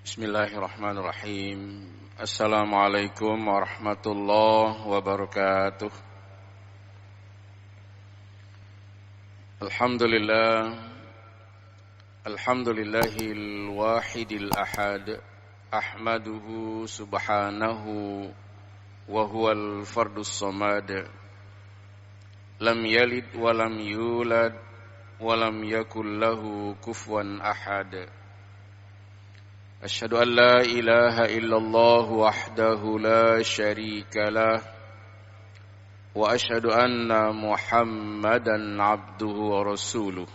Bismillahirrahmanirrahim. Assalamualaikum warahmatullahi wabarakatuh. Alhamdulillahil wahidil ahad. Ahmaduhu subhanahu wa huwal fardus samad. Lam yalid wa lam yulad wa lam yakul lahu kufuwan ahad. Asyhadu an la ilaha illallah wahdahu la syarika lah wa asyhadu anna Muhammadan abduhu wa rasuluh.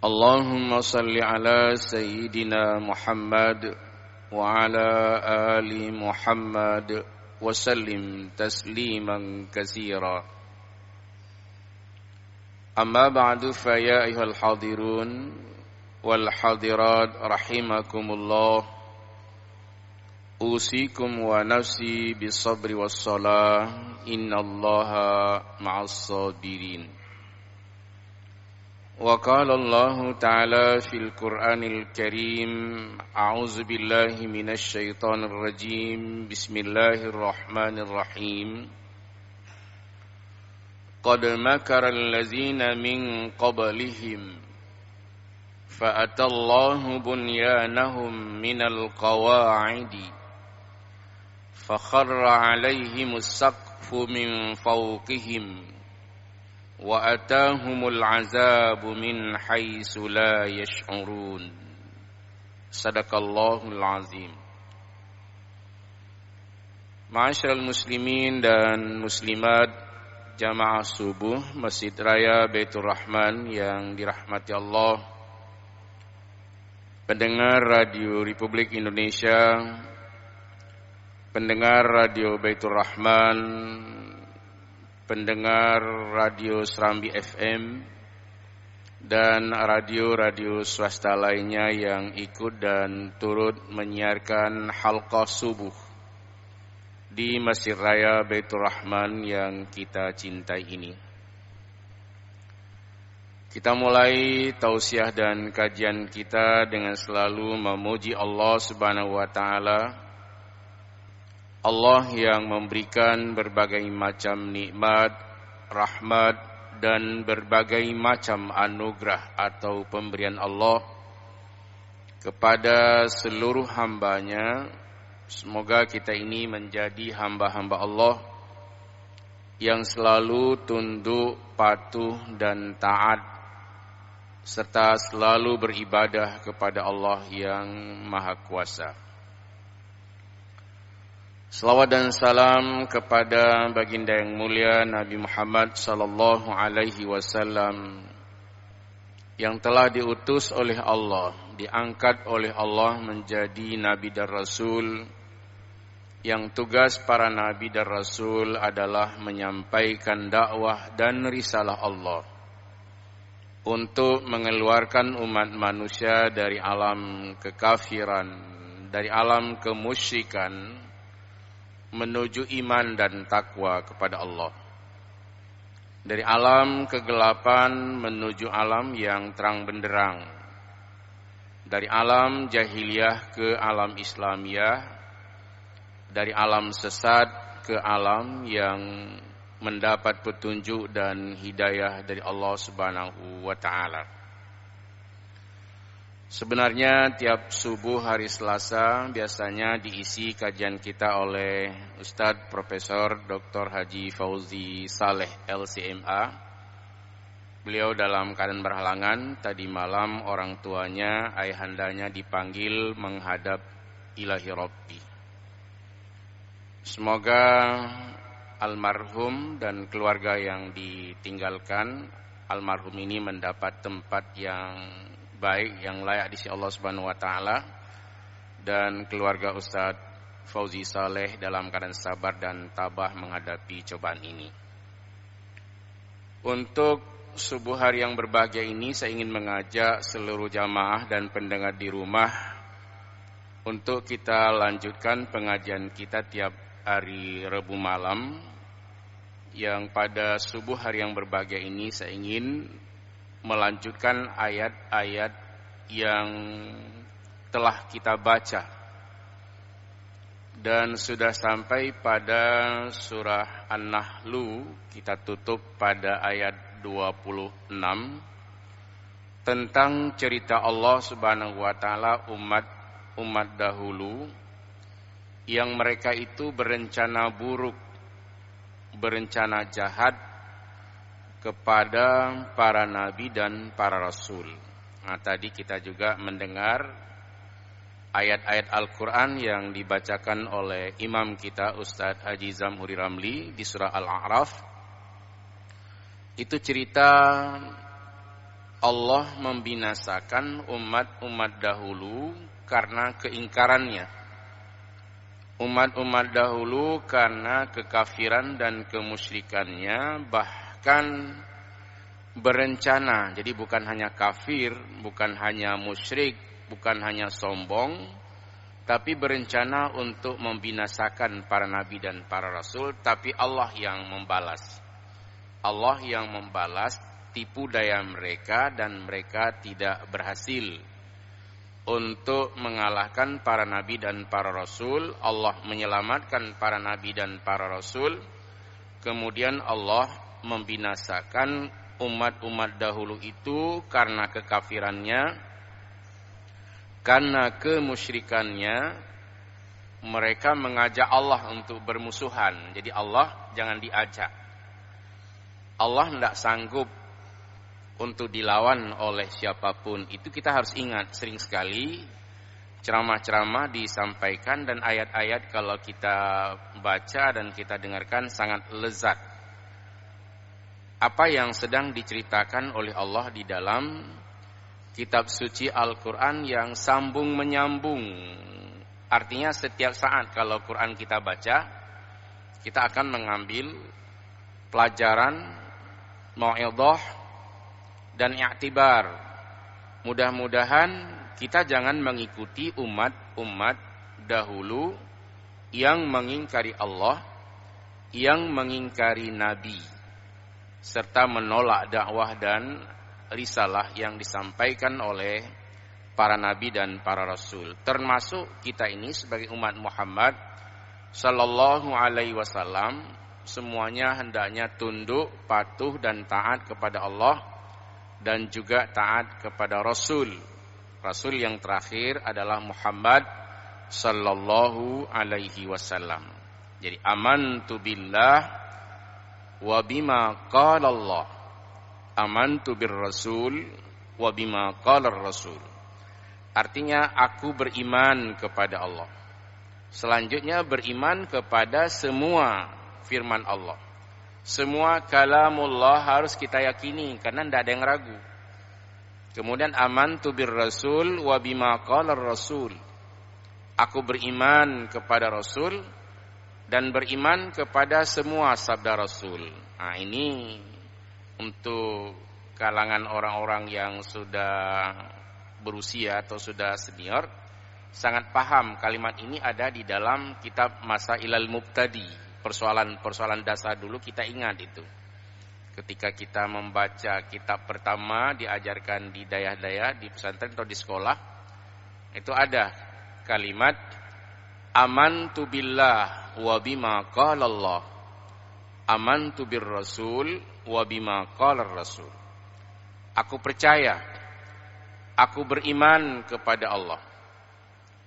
Allahumma salli ala sayyidina Muhammad wa ala ali Muhammad wa sallim tasliman katsira. Amma ba'du fa ya ayyuhal hadirun wal hadirat rahimakumullah, usikum wa nafsi bis sabri was salah, innallaha ma'as sabirin. Wa qala Allah ta'ala fil Qur'anil Karim, a'udzu billahi minasy syaithanir rajim, bismillahirrahmanirrahim. Qad makara allazina min qablihim فأتى الله بنيانهم من القواعد فخر عليهم السقف من فوقهم وأتاهم العذاب من حيث لا يشعرون. صدق الله العظيم. Ma'asyiral muslimin dan muslimat jamaah subuh Masjid Raya Baitur Rahman yang dirahmati Allah, pendengar Radio Republik Indonesia, pendengar Radio Baitur Rahman, pendengar Radio Serambi FM, dan radio-radio swasta lainnya yang ikut dan turut menyiarkan halqah subuh di Masjid Raya Baitur Rahman yang kita cintai ini. Kita mulai tausiah dan kajian kita dengan selalu memuji Allah Subhanahu wa taala. Allah yang memberikan berbagai macam nikmat, rahmat dan berbagai macam anugerah atau pemberian Allah kepada seluruh hambanya. Semoga kita ini menjadi hamba-hamba Allah yang selalu tunduk, patuh dan taat, serta selalu beribadah kepada Allah yang Maha Kuasa. Selawat dan salam kepada baginda yang mulia Nabi Muhammad sallallahu alaihi wasallam yang telah diutus oleh Allah, diangkat oleh Allah menjadi nabi dan rasul, yang tugas para nabi dan rasul adalah menyampaikan dakwah dan risalah Allah untuk mengeluarkan umat manusia dari alam kekafiran, dari alam kemusyrikan, menuju iman dan takwa kepada Allah. Dari alam kegelapan menuju alam yang terang benderang. Dari alam jahiliyah ke alam Islamiyah. Dari alam sesat ke alam yang mendapat petunjuk dan hidayah dari Allah Subhanahu wa taala. Sebenarnya tiap subuh hari Selasa biasanya diisi kajian kita oleh Ustadz Profesor Dr. Haji Fauzi Saleh LCMA. Beliau dalam keadaan berhalangan, tadi malam orang tuanya, ayahandanya dipanggil menghadap Ilahi Rabbi. Semoga almarhum dan keluarga yang ditinggalkan, almarhum ini mendapat tempat yang baik, yang layak di sisi Allah Subhanahu wa taala, dan keluarga Ustadz Fauzi Saleh dalam keadaan sabar dan tabah menghadapi cobaan ini. Untuk subuh hari yang berbahagia ini, saya ingin mengajak seluruh jamaah dan pendengar di rumah untuk kita lanjutkan pengajian kita tiap hari Rabu malam, yang pada subuh hari yang berbahagia ini saya ingin melanjutkan ayat-ayat yang telah kita baca dan sudah sampai pada surah An-Nahl. Kita tutup pada ayat 26 tentang cerita Allah Subhanahu wa taala umat dahulu yang mereka itu berencana buruk, berencana jahat kepada para nabi dan para rasul. Nah, tadi kita juga mendengar ayat-ayat Al-Quran yang dibacakan oleh imam kita Ustadz Haji Zamhuri Ramli di surah Al-A'raf. Itu cerita Allah membinasakan umat-umat dahulu karena keingkarannya. Umat-umat dahulu karena kekafiran dan kemusyrikannya, bahkan berencana. Jadi bukan hanya kafir, bukan hanya musyrik, bukan hanya sombong, tapi berencana untuk membinasakan para nabi dan para rasul. Tapi Allah yang membalas. Allah yang membalas tipu daya mereka, dan mereka tidak berhasil untuk mengalahkan para nabi dan para rasul. Allah menyelamatkan para nabi dan para rasul. Kemudian Allah membinasakan umat-umat dahulu itu karena kekafirannya, karena kemusyrikannya. Mereka mengajak Allah untuk bermusuhan. Jadi Allah jangan diajak. Allah tidak sanggup untuk dilawan oleh siapapun. Itu kita harus ingat. Sering sekali ceramah-ceramah disampaikan dan ayat-ayat kalau kita baca dan kita dengarkan sangat lezat. Apa yang sedang diceritakan oleh Allah di dalam kitab suci Al-Quran yang sambung menyambung. Artinya setiap saat kalau Quran kita baca, kita akan mengambil pelajaran, mau'idhah, dan i'tibar. Mudah-mudahan kita jangan mengikuti umat-umat dahulu yang mengingkari Allah, yang mengingkari Nabi, serta menolak dakwah dan risalah yang disampaikan oleh para Nabi dan para Rasul. Termasuk kita ini sebagai umat Muhammad Sallallahu Alaihi Wasallam, semuanya hendaknya tunduk, patuh dan taat kepada Allah dan juga taat kepada Rasul. Rasul yang terakhir adalah Muhammad Sallallahu Alaihi Wasallam. Jadi amantu billah wa bima qala Allah. Amantu bir Rasul wa bima qala Rasul. Artinya aku beriman kepada Allah. Selanjutnya beriman kepada semua firman Allah. Semua kalamullah harus kita yakini karena tidak ada yang ragu. Kemudian amantu bir Rasul wa bima qala Rasul. Aku beriman kepada Rasul dan beriman kepada semua sabda Rasul. Nah, ini untuk kalangan orang-orang yang sudah berusia atau sudah senior sangat paham kalimat ini ada di dalam kitab Masailal Mubtadi. Persoalan-persoalan dasar dulu kita ingat itu. Ketika kita membaca kitab pertama diajarkan di daya-daya, di pesantren atau di sekolah, itu ada kalimat amantu billah wa bima qala Allah. Amantu bir Rasul wa bima qala Rasul. Aku percaya, aku beriman kepada Allah,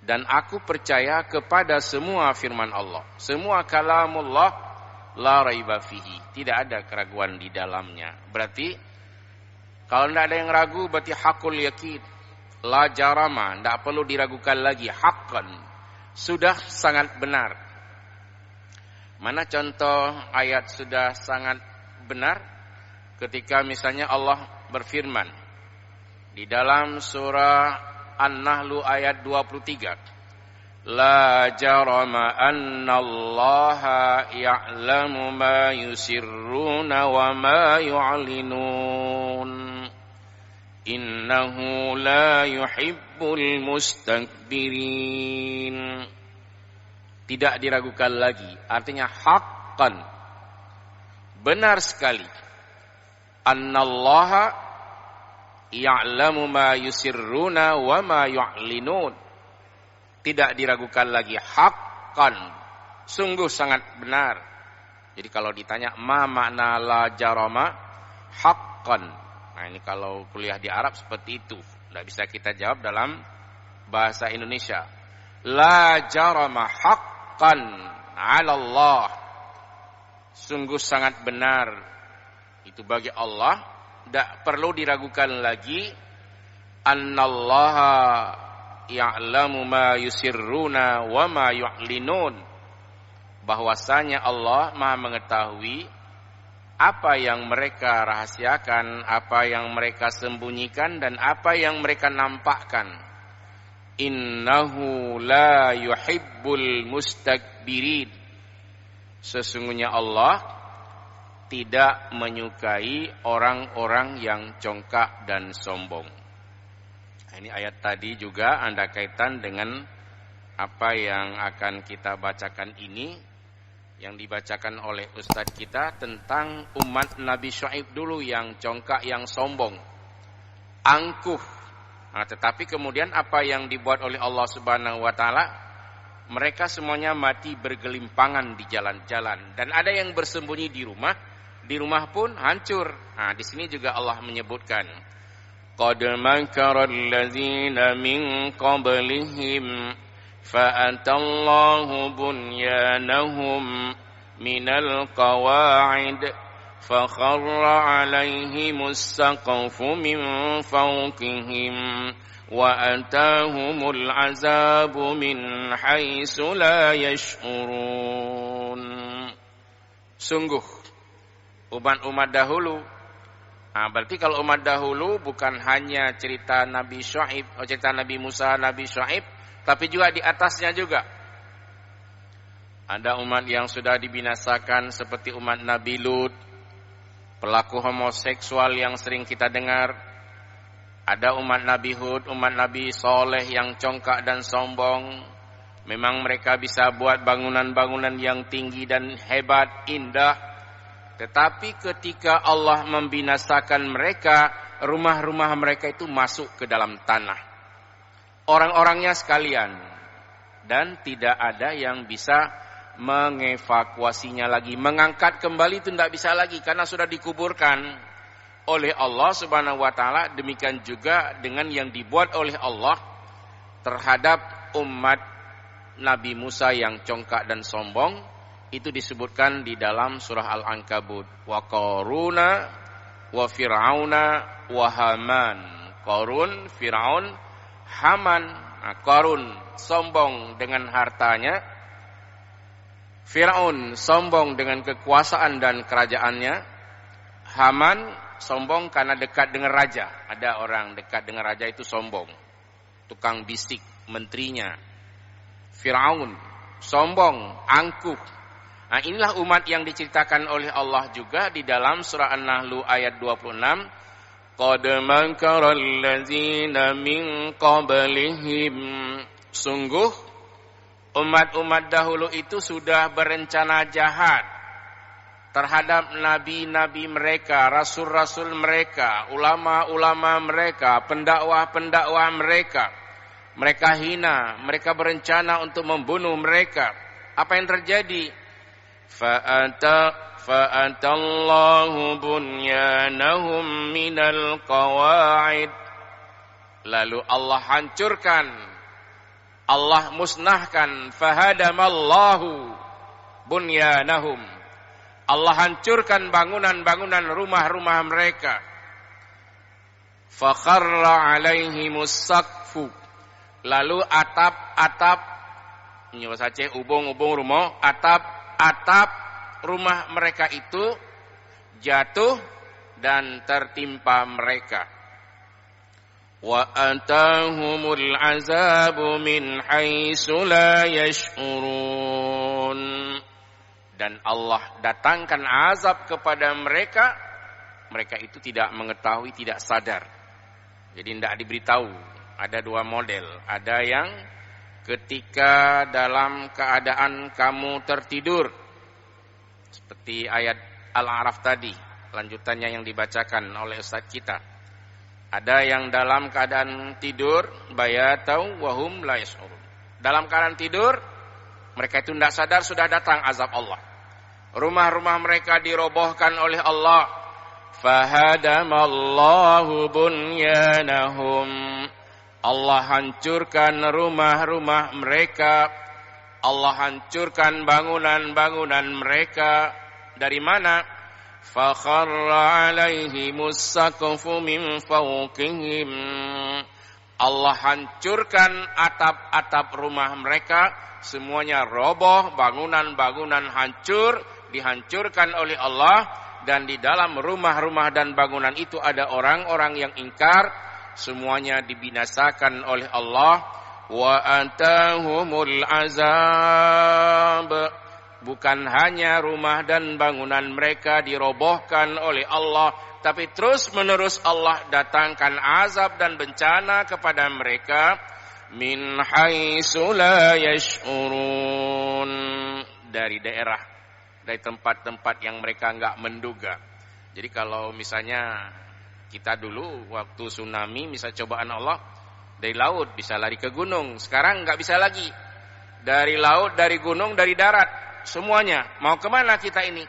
dan aku percaya kepada semua firman Allah. Semua kalamullah la raiba fihi. Tidak ada keraguan di dalamnya. Berarti kalau tidak ada yang ragu berarti hakul yakin. La jarama. Tidak perlu diragukan lagi. Haqqan. Sudah sangat benar. Mana contoh ayat sudah sangat benar? Ketika misalnya Allah berfirman di dalam surah An-Nahl ayat 23. La jarama annallaha ya'lamu ma yusirruna wa ma yu'linun. Innahu la yuhibbul mustakbirin. Tidak diragukan lagi. Artinya haqqan. Benar sekali. Annallaha ya'lamu ma yusirruna wa ma yu'linun. tidak diragukan lagi, haqqan, sungguh sangat benar. Jadi kalau ditanya ma makna la jarama, haqqan. Nah ini kalau kuliah di Arab seperti itu, tidak bisa kita jawab dalam bahasa Indonesia. La jarama haqqan 'ala Allah, sungguh sangat benar itu bagi Allah, tidak perlu diragukan lagi. Annallaha ya'lamu ma yusirruna wa ma yu'linun, bahwasanya Allah Maha mengetahui apa yang mereka rahasiakan, apa yang mereka sembunyikan, dan apa yang mereka nampakkan. Innahu la yuhibbul mustakbirin, sesungguhnya Allah tidak menyukai orang-orang yang congkak dan sombong. Ini ayat tadi juga ada kaitan dengan apa yang akan kita bacakan ini, yang dibacakan oleh Ustadz kita tentang umat Nabi Syuaib dulu yang congkak, yang sombong, angkuh. Nah, tetapi kemudian apa yang dibuat oleh Allah Subhanahu wa taala, mereka semuanya mati bergelimpangan di jalan-jalan, dan ada yang bersembunyi di rumah pun hancur. Nah, di sini juga Allah menyebutkan qad makara allazina min qablihim fa'atallahu bunyanahum minal qawa'id fakharra 'alaihimus saqafu min fawqihim wa atahumul 'azabu min haitsu la yash'urun. Sungguh umat-umat dahulu. Nah, berarti kalau umat dahulu bukan hanya cerita Nabi Syuaib, cerita Nabi Musa, Nabi Syuaib, tapi juga di atasnya juga ada umat yang sudah dibinasakan seperti umat Nabi Lut, pelaku homoseksual yang sering kita dengar. Ada umat Nabi Hud, umat Nabi Soleh yang congkak dan sombong. Memang mereka bisa buat bangunan-bangunan yang tinggi dan hebat, indah. Tetapi ketika Allah membinasakan mereka, rumah-rumah mereka itu masuk ke dalam tanah, orang-orangnya sekalian, dan tidak ada yang bisa mengevakuasinya lagi, mengangkat kembali itu tidak bisa lagi karena sudah dikuburkan oleh Allah Subhanahu wa taala. Demikian juga dengan yang dibuat oleh Allah terhadap umat Nabi Musa yang congkak dan sombong. Itu disebutkan di dalam surah Al-Ankabut. Wa Qaruna wa Fir'auna wa Haman. Qarun, Fir'aun, Haman. Nah, Qarun sombong dengan hartanya, Fir'aun sombong dengan kekuasaan dan kerajaannya, Haman sombong karena dekat dengan raja. Ada orang dekat dengan raja itu sombong, tukang bisik menterinya. Fir'aun sombong, angkuh. Nah, inilah umat yang diceritakan oleh Allah juga di dalam surah An-Nahl ayat 26. Qad makara allazina min qablihim, sungguh umat-umat dahulu itu sudah berencana jahat terhadap nabi-nabi mereka, rasul-rasul mereka, ulama-ulama mereka, pendakwah-pendakwah mereka. Mereka hina, mereka berencana untuk membunuh mereka. Apa yang terjadi? Fa'atallahu bunyanahum minal qawa'id, lalu Allah hancurkan, Allah musnahkan. Fahadamallahu bunyanahum, Allah hancurkan bangunan-bangunan rumah-rumah mereka. Fakharra alaihimus saqfu, lalu atap-atap, ini bahasa Aceh, ubung-ubung rumah, atap rumah mereka itu jatuh dan tertimpa mereka. Wa atahumul azabu min haitsu la yash'urun, dan Allah datangkan azab kepada mereka, mereka itu tidak mengetahui, tidak sadar. Jadi tidak diberitahu. Ada dua model, ada yang ketika dalam keadaan kamu tertidur, seperti ayat Al-A'raf tadi, lanjutannya yang dibacakan oleh Ustaz kita. Ada yang dalam keadaan tidur, bayatau wahum la yash'urun, Dalam keadaan tidur, mereka itu tidak sadar sudah datang azab Allah. Rumah-rumah mereka dirobohkan oleh Allah. Fahadamallahu bunyanahum. Allah hancurkan rumah-rumah mereka. Allah hancurkan bangunan-bangunan mereka. Dari mana? Fakharra alaihimus saqfu min fawqihim. Allah hancurkan atap-atap rumah mereka. Semuanya roboh, bangunan-bangunan hancur, dihancurkan oleh Allah. Dan di dalam rumah-rumah dan bangunan itu ada orang-orang yang ingkar. Semuanya dibinasakan oleh Allah. Wa atahumul azab. Bukan hanya rumah dan bangunan mereka dirobohkan oleh Allah, tapi terus menerus Allah datangkan azab dan bencana kepada mereka. Min haitsu la yash'urun. Dari daerah, dari tempat-tempat yang mereka enggak menduga. Jadi kalau misalnya kita dulu waktu tsunami, misalnya cobaan Allah, dari laut bisa lari ke gunung. Sekarang enggak bisa lagi. Dari laut, dari gunung, dari darat. Semuanya. Mau kemana kita ini?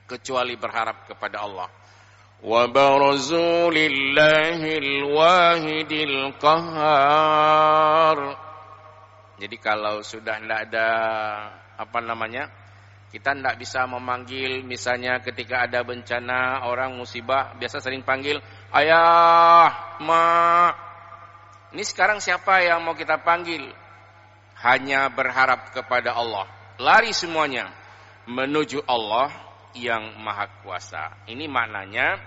Kecuali berharap kepada Allah. Wa barazu lillahil wahidil qahhar. Jadi kalau sudah tidak ada kita tidak bisa memanggil, misalnya ketika ada bencana, orang musibah, biasa sering panggil ayah, ma. Ini sekarang siapa yang mau kita panggil? Hanya berharap kepada Allah. Lari semuanya menuju Allah yang Maha Kuasa. Ini maknanya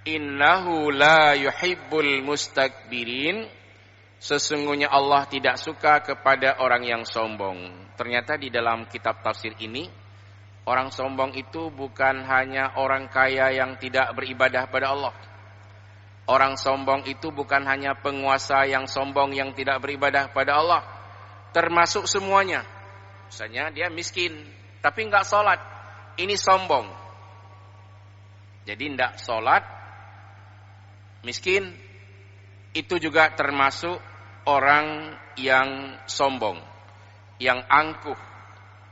innahu la yuhibbul mustakbirin. Sesungguhnya Allah tidak suka kepada orang yang sombong. Ternyata di dalam kitab tafsir ini, orang sombong itu bukan hanya orang kaya yang tidak beribadah pada Allah. Orang sombong itu bukan hanya penguasa yang sombong yang tidak beribadah pada Allah. Termasuk semuanya. Misalnya dia miskin, tapi enggak sholat. Ini sombong. Jadi enggak sholat, miskin, itu juga termasuk orang yang sombong, yang angkuh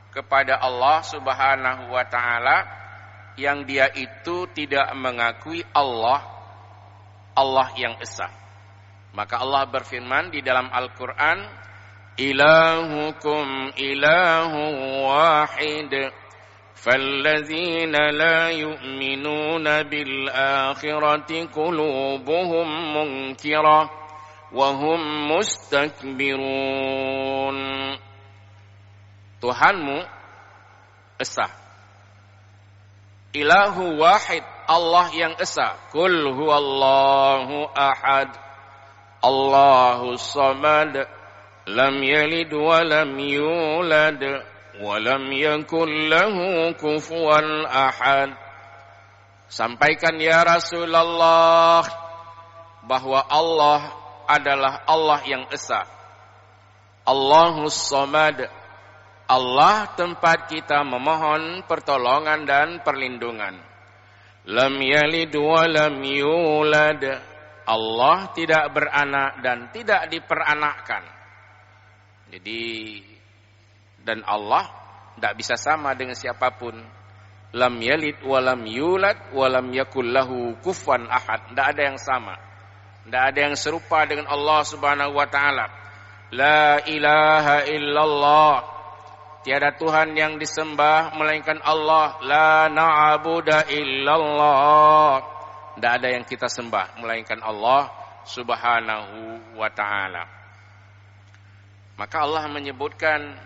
kepada Allah Subhanahu wa ta'ala, yang dia itu tidak mengakui Allah yang esa. Maka Allah berfirman di dalam Al-Quran, ilahukum ilahu wahid fallazina la yu'minuna bil akhirati qulubuhum munkirah wa hum mustakbirun. Tuhanmu esa, ilahu wahid, Allah yang esa. Qul huwallahu ahad Allahus samad lam yalid wa lam yulad wa lam yakul lahu kufuwan ahad. Sampaikan ya Rasulullah bahwa Allah adalah Allah yang esa. Allahus samad, Allah tempat kita memohon pertolongan dan perlindungan. Lam yalid wa lam yulad, Allah tidak beranak dan tidak diperanakkan. Jadi, dan Allah tidak bisa sama dengan siapapun. Lam yalid wa lam yulad wa lam yakul lahu kufuwan ahad. Tidak ada yang sama. Tidak ada yang serupa dengan Allah Subhanahu wa ta'ala. La ilaha illallah. Tiada Tuhan yang disembah melainkan Allah. La na'budu illallah. Tidak ada yang kita sembah melainkan Allah Subhanahu wa ta'ala. Maka Allah menyebutkan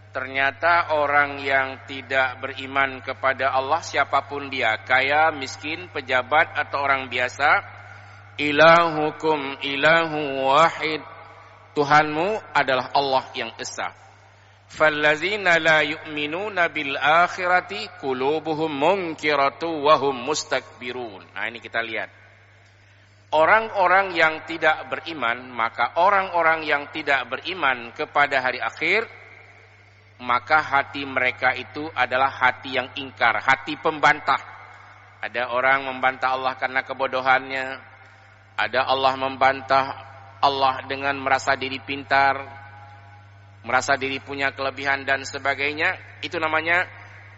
ternyata orang yang tidak beriman kepada Allah, siapapun dia, kaya, miskin, pejabat atau orang biasa, ilahukum ilahu wahid, Tuhanmu adalah Allah yang esa. Fallazina la yu'minuna bil akhirati qulubuhum munkiratu wa hum mustakbirun. Nah, ini kita lihat. Orang-orang yang tidak beriman, maka orang-orang yang tidak beriman kepada hari akhir, maka hati mereka itu adalah hati yang ingkar, hati pembantah. Ada orang membantah Allah karena kebodohannya. Ada Allah membantah Allah dengan merasa diri pintar. merasa diri punya kelebihan dan sebagainya, itu namanya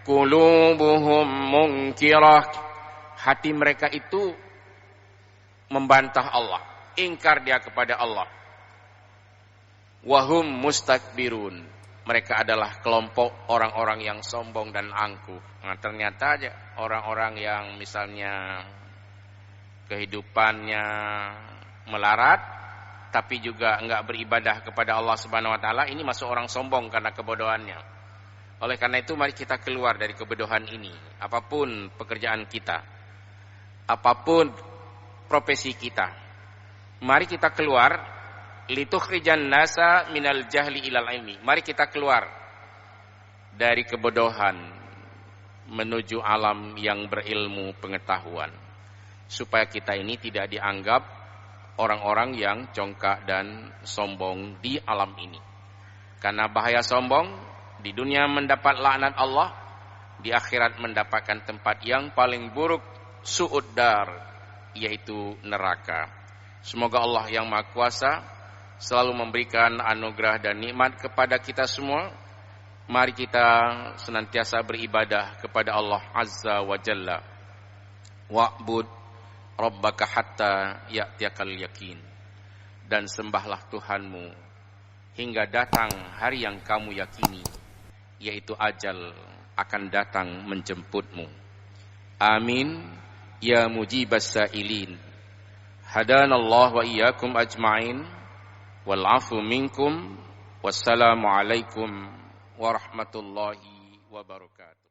qulubuhum munkirah. Hati mereka itu membantah Allah, ingkar dia kepada Allah. Wahum mustakbirun, mereka adalah kelompok orang-orang yang sombong dan angkuh. Nah, ternyata aja orang-orang yang misalnya kehidupannya melarat, tapi juga enggak beribadah kepada Allah Subhanahu wa taala, ini masuk orang sombong karena kebodohannya. Oleh karena itu mari kita keluar dari kebodohan ini. Apapun pekerjaan kita, apapun profesi kita, mari kita keluar. Litukhrijan nasa minal jahli ilal ilmi. Mari kita keluar dari kebodohan menuju alam yang berilmu pengetahuan, supaya kita ini tidak dianggap orang-orang yang congkak dan sombong di alam ini. Karena bahaya sombong, di dunia mendapat laknat Allah, di akhirat mendapatkan tempat yang paling buruk, su'ud dar, yaitu neraka. Semoga Allah yang Maha Kuasa selalu memberikan anugerah dan nikmat kepada kita semua. Mari kita senantiasa beribadah kepada Allah Azza wa Jalla. Wa'bud rabbaka hatta ya'tiyakal yakin. Dan sembahlah Tuhanmu hingga datang hari yang kamu yakini, yaitu ajal akan datang menjemputmu. Amin ya mujibas sa'ilin. Hadanallahu wa iyyakum ajma'in. Wal afu minkum. Wassalamu alaikum warahmatullahi wabarakatuh.